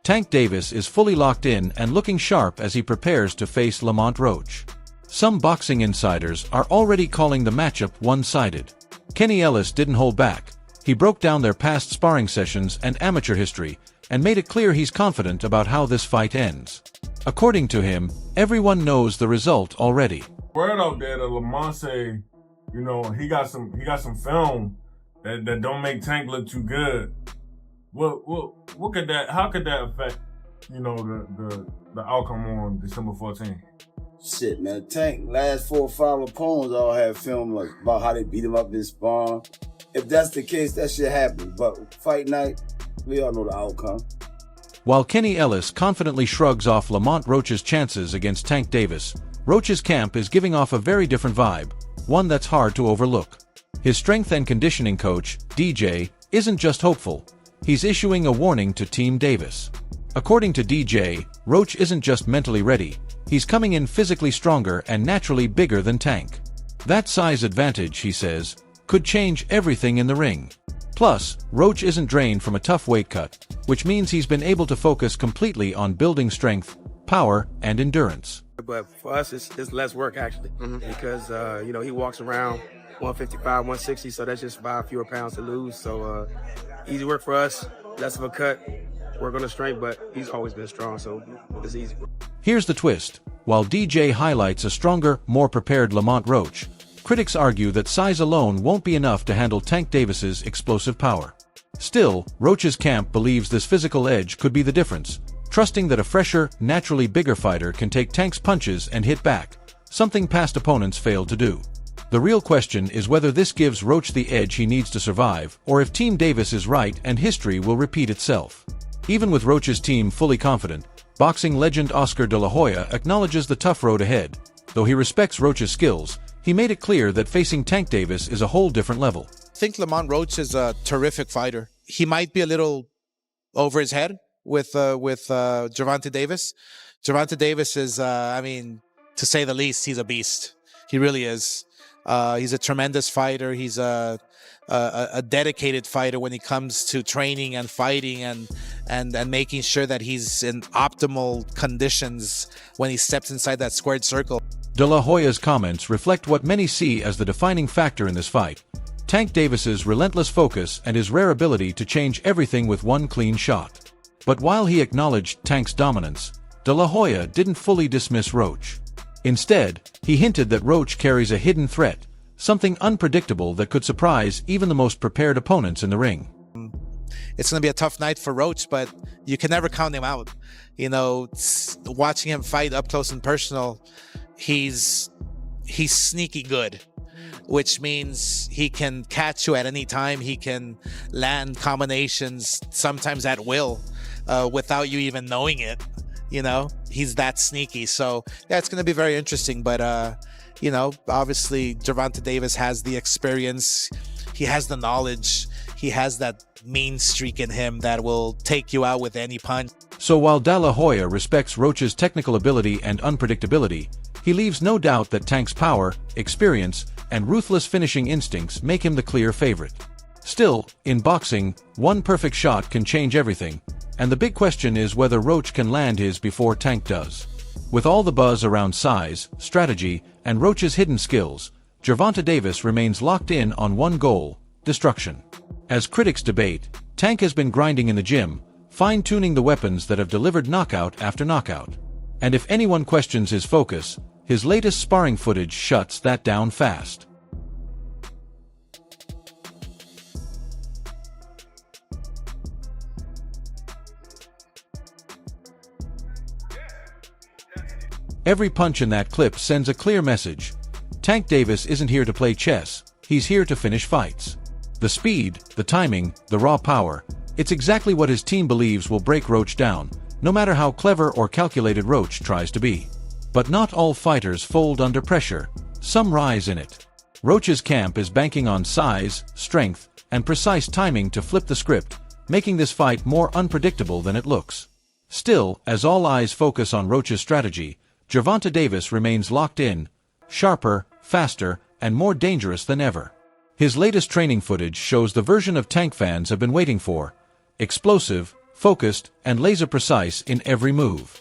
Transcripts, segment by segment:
Tank Davis is fully locked in and looking sharp as he prepares to face Lamont Roach. Some boxing insiders are already calling the matchup one-sided. Kenny Ellis didn't hold back. He broke down their past sparring sessions and amateur history, and made it clear he's confident about how this fight ends. According to him, everyone knows the result already. Word out there that Lamont say, he got some film that don't make Tank look too good. What could that? How could that affect, the outcome on December 14th? Shit, man. Tank last 4 or 5 opponents all had film about how they beat him up in sparring. If that's the case, that shit happens. But fight night, we all know the outcome. While Kenny Ellis confidently shrugs off Lamont Roach's chances against Tank Davis, Roach's camp is giving off a very different vibe, one that's hard to overlook. His strength and conditioning coach, DJ, isn't just hopeful. He's issuing a warning to Team Davis. According to DJ, Roach isn't just mentally ready, he's coming in physically stronger and naturally bigger than Tank. That size advantage, he says, could change everything in the ring. Plus, Roach isn't drained from a tough weight cut, which means he's been able to focus completely on building strength, power, and endurance. But for us, it's less work, actually, because, he walks around 155, 160, so that's just 5 fewer pounds to lose. So easy work for us, less of a cut, work on the strength, but he's always been strong, so it's easy. Here's the twist. While DJ highlights a stronger, more prepared Lamont Roach, critics argue that size alone won't be enough to handle Tank Davis's explosive power. Still, Roach's camp believes this physical edge could be the difference, trusting that a fresher, naturally bigger fighter can take Tank's punches and hit back, something past opponents failed to do. The real question is whether this gives Roach the edge he needs to survive, or if Team Davis is right and history will repeat itself. Even with Roach's team fully confident, boxing legend Oscar De La Hoya acknowledges the tough road ahead. Though he respects Roach's skills, he made it clear that facing Tank Davis is a whole different level. I think Lamont Roach is a terrific fighter. He might be a little over his head with Gervonta Davis. Gervonta Davis is, to say the least, he's a beast. He really is. He's a tremendous fighter. He's a dedicated fighter when it comes to training and fighting and making sure that he's in optimal conditions when he steps inside that squared circle. De La Hoya's comments reflect what many see as the defining factor in this fight: Tank Davis's relentless focus and his rare ability to change everything with one clean shot. But while he acknowledged Tank's dominance, De La Hoya didn't fully dismiss Roach. Instead, he hinted that Roach carries a hidden threat, something unpredictable that could surprise even the most prepared opponents in the ring. It's going to be a tough night for Roach, but you can never count him out. Watching him fight up close and personal, he's sneaky good, which means he can catch you at any time. He can land combinations, sometimes at will, without you even knowing it. He's that sneaky. So, yeah, it's going to be very interesting. But, obviously, Gervonta Davis has the experience. He has the knowledge. He has that mean streak in him that will take you out with any punch. So while De La Hoya respects Roach's technical ability and unpredictability, he leaves no doubt that Tank's power, experience, and ruthless finishing instincts make him the clear favorite. Still, in boxing, one perfect shot can change everything, and the big question is whether Roach can land his before Tank does. With all the buzz around size, strategy, and Roach's hidden skills, Gervonta Davis remains locked in on one goal: destruction. As critics debate, Tank has been grinding in the gym, fine-tuning the weapons that have delivered knockout after knockout. And if anyone questions his focus, his latest sparring footage shuts that down fast. Every punch in that clip sends a clear message. Tank Davis isn't here to play chess, he's here to finish fights. The speed, the timing, the raw power, it's exactly what his team believes will break Roach down, no matter how clever or calculated Roach tries to be. But not all fighters fold under pressure, some rise in it. Roach's camp is banking on size, strength, and precise timing to flip the script, making this fight more unpredictable than it looks. Still, as all eyes focus on Roach's strategy, Gervonta Davis remains locked in, sharper, faster, and more dangerous than ever. His latest training footage shows the version of Tank fans have been waiting for: explosive, focused, and laser-precise in every move.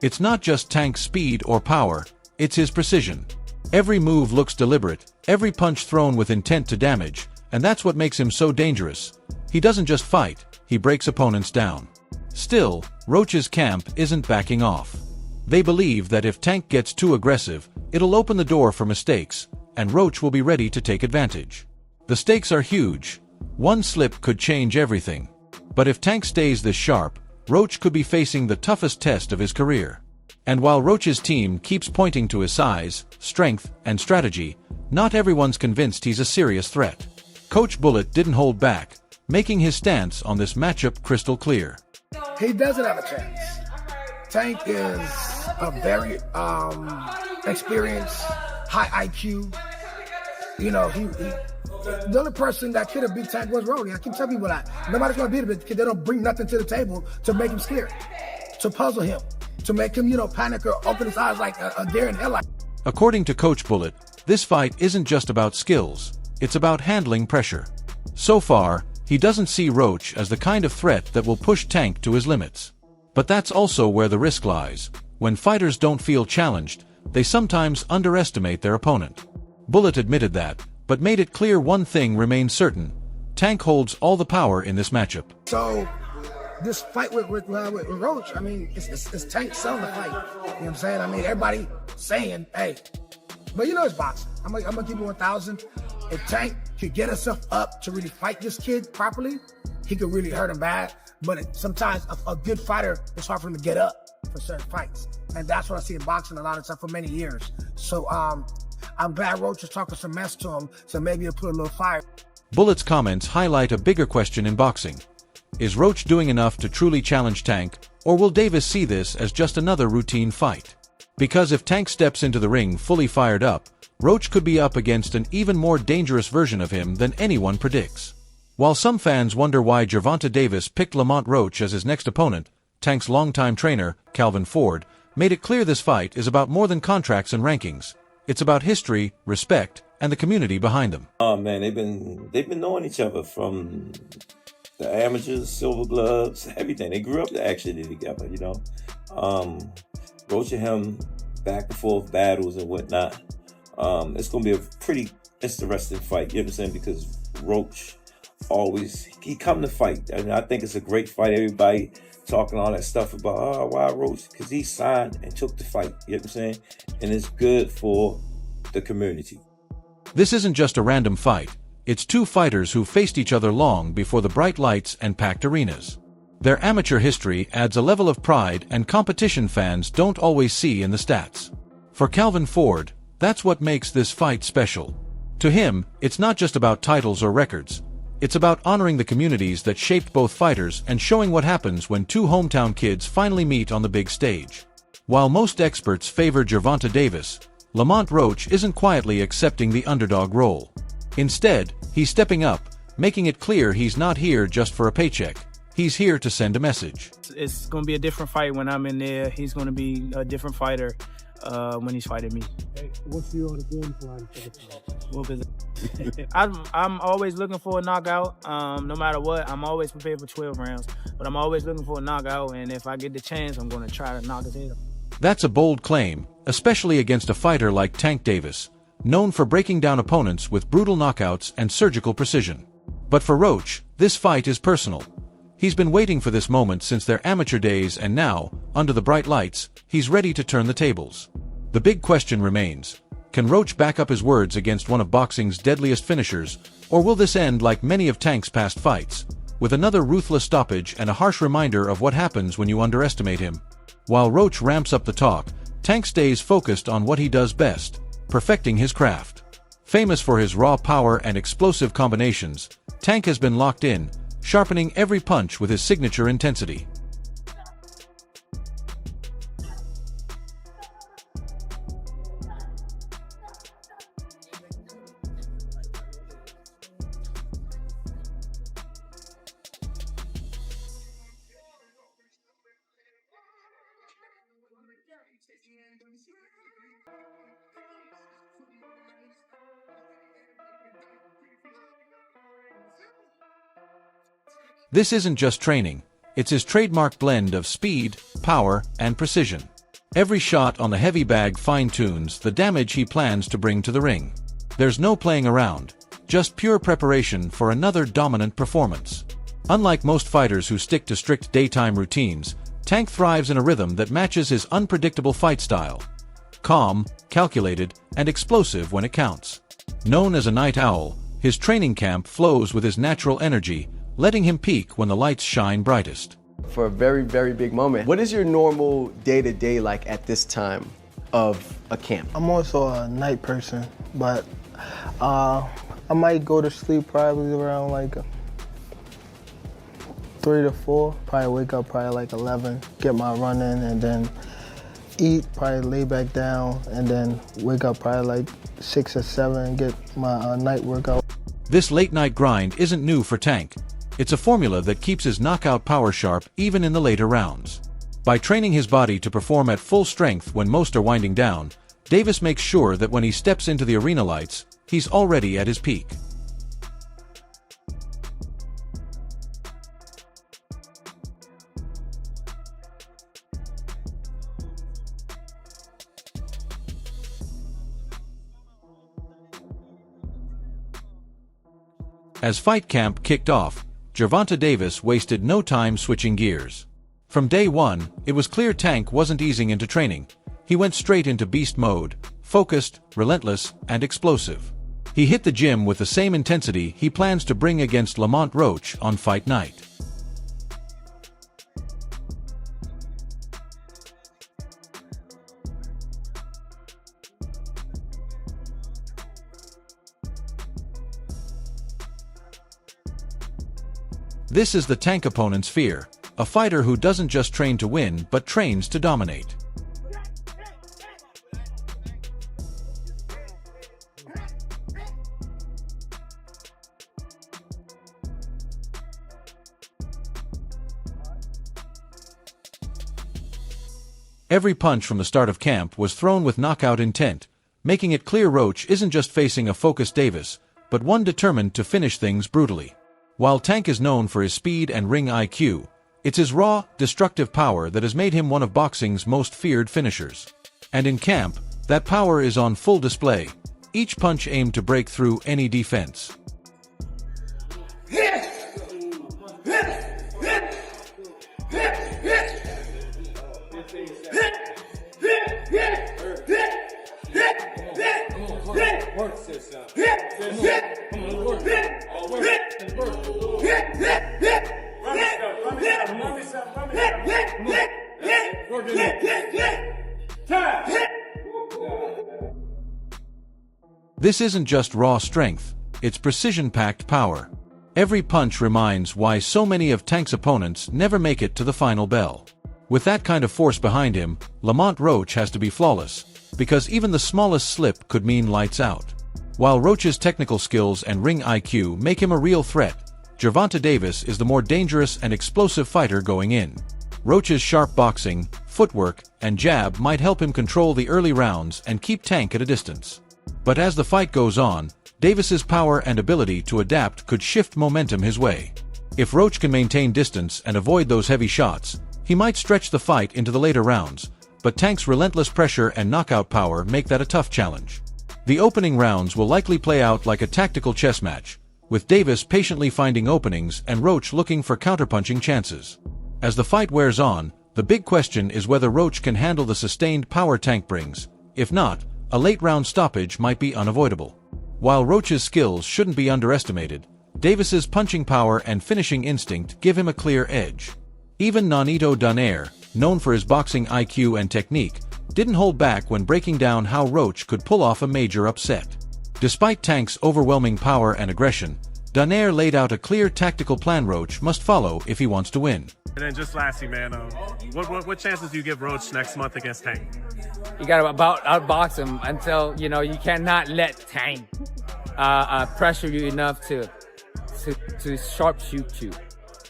It's not just Tank's speed or power, it's his precision. Every move looks deliberate, every punch thrown with intent to damage, and that's what makes him so dangerous. He doesn't just fight, he breaks opponents down. Still, Roach's camp isn't backing off. They believe that if Tank gets too aggressive, it'll open the door for mistakes, and Roach will be ready to take advantage. The stakes are huge. One slip could change everything. But if Tank stays this sharp, Roach could be facing the toughest test of his career. And while Roach's team keeps pointing to his size, strength, and strategy, not everyone's convinced he's a serious threat. Coach Bullitt didn't hold back, making his stance on this matchup crystal clear. He doesn't have a chance. Tank is a very experienced, high IQ. You know, the only person that could have beat Tank was Rody. I keep telling people that. Nobody's going to beat him because they don't bring nothing to the table to make him scared, to puzzle him, to make him, panic or open his eyes like a deer in headlight. According to Coach Bullitt, this fight isn't just about skills, it's about handling pressure. So far, he doesn't see Roach as the kind of threat that will push Tank to his limits. But that's also where the risk lies. When fighters don't feel challenged, they sometimes underestimate their opponent. Bullitt admitted that, but made it clear one thing remains certain. Tank holds all the power in this matchup. So, this fight with Roach, I mean, it's Tank selling the fight. You know what I'm saying? I mean, everybody saying, hey, but it's boxing. I'm gonna give you 1,000. If Tank could get himself up to really fight this kid properly, he could really hurt him bad. But sometimes a good fighter, it's hard for him to get up for certain fights. And that's what I see in boxing a lot of time for many years. So I'm glad Roach is talking some mess to him, so maybe he'll put a little fire. Bullitt's comments highlight a bigger question in boxing. Is Roach doing enough to truly challenge Tank, or will Davis see this as just another routine fight? Because if Tank steps into the ring fully fired up, Roach could be up against an even more dangerous version of him than anyone predicts. While some fans wonder why Gervonta Davis picked Lamont Roach as his next opponent, Tank's longtime trainer, Calvin Ford, made it clear this fight is about more than contracts and rankings. It's about history, respect, and the community behind them. Oh man, they've been knowing each other from the amateurs, silver gloves, everything. They grew up actually together, Roach and him back and forth battles and whatnot. It's gonna be a pretty interesting fight, you know what I'm saying? Because Roach he come to fight. And I think it's a great fight. Everybody talking all that stuff about, why Roach? Because he signed and took the fight, you know what I'm saying? And it's good for the community. This isn't just a random fight. It's two fighters who faced each other long before the bright lights and packed arenas. Their amateur history adds a level of pride and competition fans don't always see in the stats. For Calvin Ford, that's what makes this fight special. To him, it's not just about titles or records. It's about honoring the communities that shaped both fighters and showing what happens when two hometown kids finally meet on the big stage. While most experts favor Gervonta Davis, Lamont Roach isn't quietly accepting the underdog role. Instead, he's stepping up, making it clear he's not here just for a paycheck. He's here to send a message. It's going to be a different fight when I'm in there. He's going to be a different fighter when he's fighting me. Hey, what's your game plan for the fight? I'm always looking for a knockout. No matter what, I'm always prepared for 12 rounds. But I'm always looking for a knockout, and if I get the chance, I'm going to try to knock his head off. That's a bold claim, especially against a fighter like Tank Davis, known for breaking down opponents with brutal knockouts and surgical precision. But for Roach, this fight is personal. He's been waiting for this moment since their amateur days, and now, under the bright lights, he's ready to turn the tables. The big question remains, can Roach back up his words against one of boxing's deadliest finishers, or will this end like many of Tank's past fights, with another ruthless stoppage and a harsh reminder of what happens when you underestimate him? While Roach ramps up the talk, Tank stays focused on what he does best, perfecting his craft. Famous for his raw power and explosive combinations, Tank has been locked in, sharpening every punch with his signature intensity. This isn't just training, it's his trademark blend of speed, power, and precision. Every shot on the heavy bag fine-tunes the damage he plans to bring to the ring. There's no playing around, just pure preparation for another dominant performance. Unlike most fighters who stick to strict daytime routines, Tank thrives in a rhythm that matches his unpredictable fight style. Calm, calculated, and explosive when it counts. Known as a night owl, his training camp flows with his natural energy, letting him peak when the lights shine brightest. For a very, very big moment, what is your normal day-to-day like at this time of a camp? I'm also a night person, but I might go to sleep probably around like 3 to 4, probably wake up probably like 11, get my run in, and then eat, probably lay back down, and then wake up probably like 6 or 7, get my night workout. This late-night grind isn't new for Tank. It's a formula that keeps his knockout power sharp even in the later rounds. By training his body to perform at full strength when most are winding down, Davis makes sure that when he steps into the arena lights, he's already at his peak. As fight camp kicked off, Gervonta Davis wasted no time switching gears. From day one, it was clear Tank wasn't easing into training. He went straight into beast mode, focused, relentless, and explosive. He hit the gym with the same intensity he plans to bring against Lamont Roach on fight night. This is the Tank opponent's fear, a fighter who doesn't just train to win but trains to dominate. Every punch from the start of camp was thrown with knockout intent, making it clear Roach isn't just facing a focused Davis, but one determined to finish things brutally. While Tank is known for his speed and ring IQ, it's his raw, destructive power that has made him one of boxing's most feared finishers. And in camp, that power is on full display, each punch aimed to break through any defense. This isn't just raw strength, it's precision-packed power. Every punch reminds why so many of Tank's opponents never make it to the final bell. With that kind of force behind him, Lamont Roach has to be flawless, because even the smallest slip could mean lights out. While Roach's technical skills and ring IQ make him a real threat, Gervonta Davis is the more dangerous and explosive fighter going in. Roach's sharp boxing, footwork, and jab might help him control the early rounds and keep Tank at a distance. But as the fight goes on, Davis's power and ability to adapt could shift momentum his way. If Roach can maintain distance and avoid those heavy shots, he might stretch the fight into the later rounds, but Tank's relentless pressure and knockout power make that a tough challenge. The opening rounds will likely play out like a tactical chess match, with Davis patiently finding openings and Roach looking for counterpunching chances. As the fight wears on, the big question is whether Roach can handle the sustained power Tank brings. If not, a late-round stoppage might be unavoidable. While Roach's skills shouldn't be underestimated, Davis's punching power and finishing instinct give him a clear edge. Even Nonito Donaire, known for his boxing IQ and technique, didn't hold back when breaking down how Roach could pull off a major upset. Despite Tank's overwhelming power and aggression, Donaire laid out a clear tactical plan Roach must follow if he wants to win. And then just lastly, man, what chances do you give Roach next month against Tank? You got to outbox him until, you cannot let Tank pressure you enough to sharpshoot you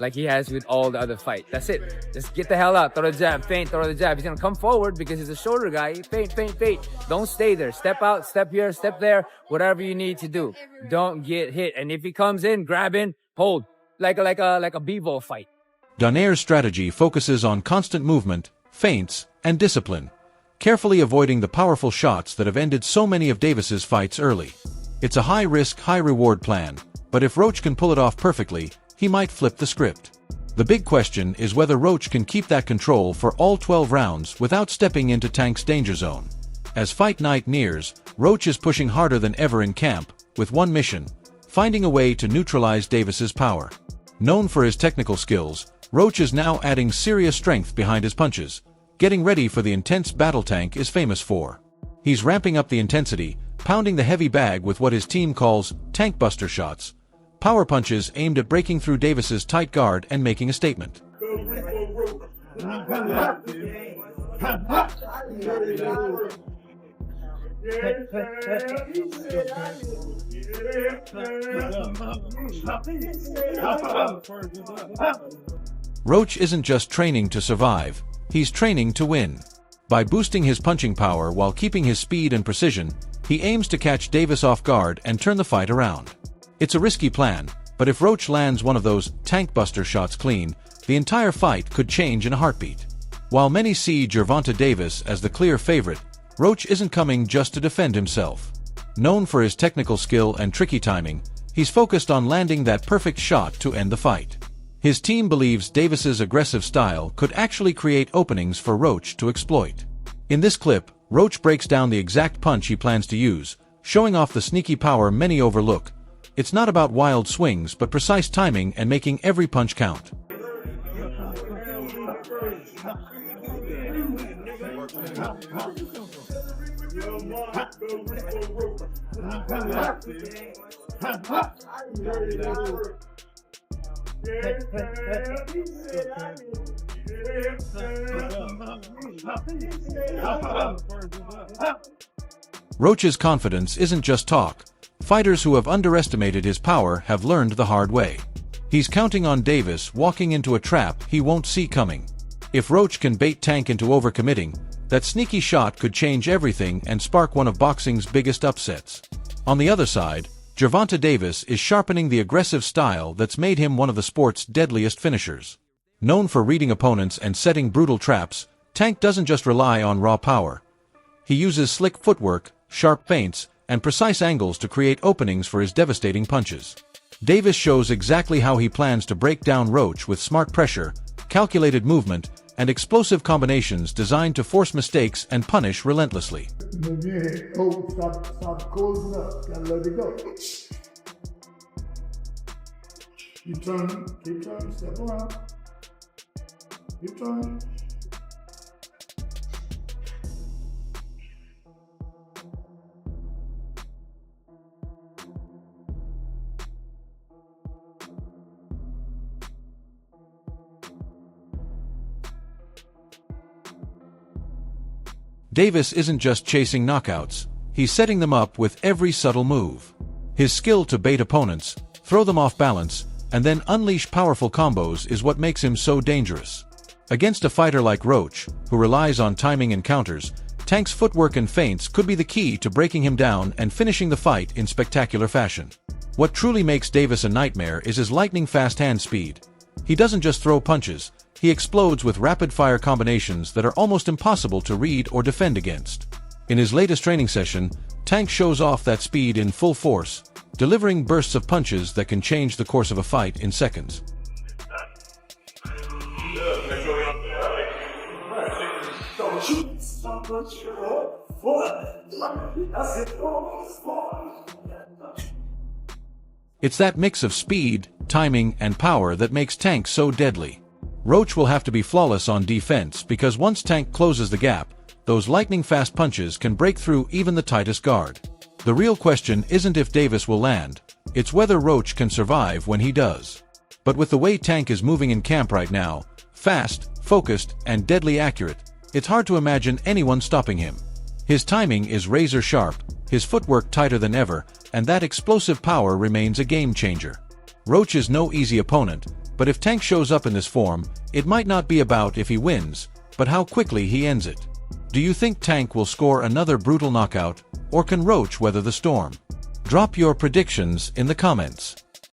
like he has with all the other fight. That's it. Just get the hell out. Throw the jab, feint, throw the jab. He's going to come forward because he's a shorter guy. Feint, feint, feint. Don't stay there. Step out, step here, step there. Whatever you need to do. Don't get hit. And if he comes in, grab in, hold. like a Bevo fight. Donaire's strategy focuses on constant movement, feints, and discipline, carefully avoiding the powerful shots that have ended so many of Davis's fights early. It's a high-risk, high-reward plan, but if Roach can pull it off perfectly, he might flip the script. The big question is whether Roach can keep that control for all 12 rounds without stepping into Tank's danger zone. As fight night nears, Roach is pushing harder than ever in camp, with one mission: finding a way to neutralize Davis's power. Known for his technical skills, Roach is now adding serious strength behind his punches, getting ready for the intense battle Tank is famous for. He's ramping up the intensity, pounding the heavy bag with what his team calls Tank Buster shots, power punches aimed at breaking through Davis's tight guard and making a statement. Roach isn't just training to survive, he's training to win. By boosting his punching power while keeping his speed and precision, he aims to catch Davis off guard and turn the fight around. It's a risky plan, but if Roach lands one of those Tank Buster shots clean, the entire fight could change in a heartbeat. While many see Gervonta Davis as the clear favorite, Roach isn't coming just to defend himself. Known for his technical skill and tricky timing, he's focused on landing that perfect shot to end the fight. His team believes Davis's aggressive style could actually create openings for Roach to exploit. In this clip, Roach breaks down the exact punch he plans to use, showing off the sneaky power many overlook. It's not about wild swings but precise timing and making every punch count. Roach's confidence isn't just talk. Fighters who have underestimated his power have learned the hard way. He's counting on Davis walking into a trap he won't see coming. If Roach can bait Tank into overcommitting, that sneaky shot could change everything and spark one of boxing's biggest upsets. On the other side, Gervonta Davis is sharpening the aggressive style that's made him one of the sport's deadliest finishers. Known for reading opponents and setting brutal traps, Tank doesn't just rely on raw power. He uses slick footwork, sharp feints, and precise angles to create openings for his devastating punches. Davis shows exactly how he plans to break down Roach with smart pressure, calculated movement, and explosive combinations designed to force mistakes and punish relentlessly. Stop closing up. Gotta let it go. Keep turning, step around. Keep turning. Davis isn't just chasing knockouts, he's setting them up with every subtle move. His skill to bait opponents, throw them off balance, and then unleash powerful combos is what makes him so dangerous. Against a fighter like Roach, who relies on timing and counters, Tank's footwork and feints could be the key to breaking him down and finishing the fight in spectacular fashion. What truly makes Davis a nightmare is his lightning-fast hand speed. He doesn't just throw punches, he explodes with rapid-fire combinations that are almost impossible to read or defend against. In his latest training session, Tank shows off that speed in full force, delivering bursts of punches that can change the course of a fight in seconds. It's that mix of speed, timing, and power that makes Tank so deadly. Roach will have to be flawless on defense because once Tank closes the gap, those lightning-fast punches can break through even the tightest guard. The real question isn't if Davis will land, it's whether Roach can survive when he does. But with the way Tank is moving in camp right now, fast, focused, and deadly accurate, it's hard to imagine anyone stopping him. His timing is razor sharp, his footwork tighter than ever, and that explosive power remains a game changer. Roach is no easy opponent, but if Tank shows up in this form, it might not be about if he wins, but how quickly he ends it. Do you think Tank will score another brutal knockout, or can Roach weather the storm? Drop your predictions in the comments.